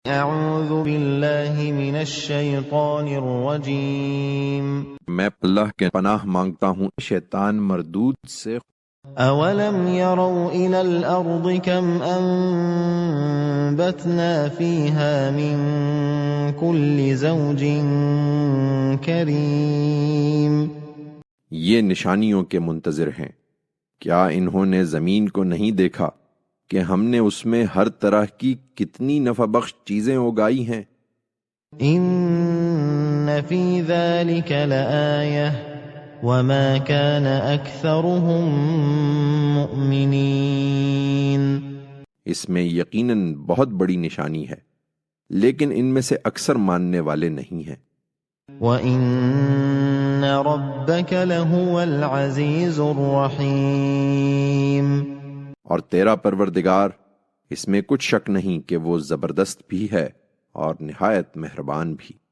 اعوذ باللہ من الشیطان الرجیم میں اللہ کے پناہ مانگتا ہوں شیطان مردود سے۔ اولم يروا الى الارض كم انبتنا فيها من كل زوج کریم۔ یہ نشانیوں کے منتظر ہیں، کیا انہوں نے زمین کو نہیں دیکھا کہ ہم نے اس میں ہر طرح کی کتنی نفع بخش چیزیں اگائی ہیں؟ ان فی ذلک لآیہ وما كان اکثرهم مؤمنین۔ اس میں یقیناً بہت بڑی نشانی ہے، لیکن ان میں سے اکثر ماننے والے نہیں ہیں۔ وَإِنَّ رَبَّكَ لَهُوَ الْعَزِيزُ الرَّحِيمُ، اور تیرا پروردگار، اس میں کچھ شک نہیں کہ وہ زبردست بھی ہے اور نہایت مہربان بھی۔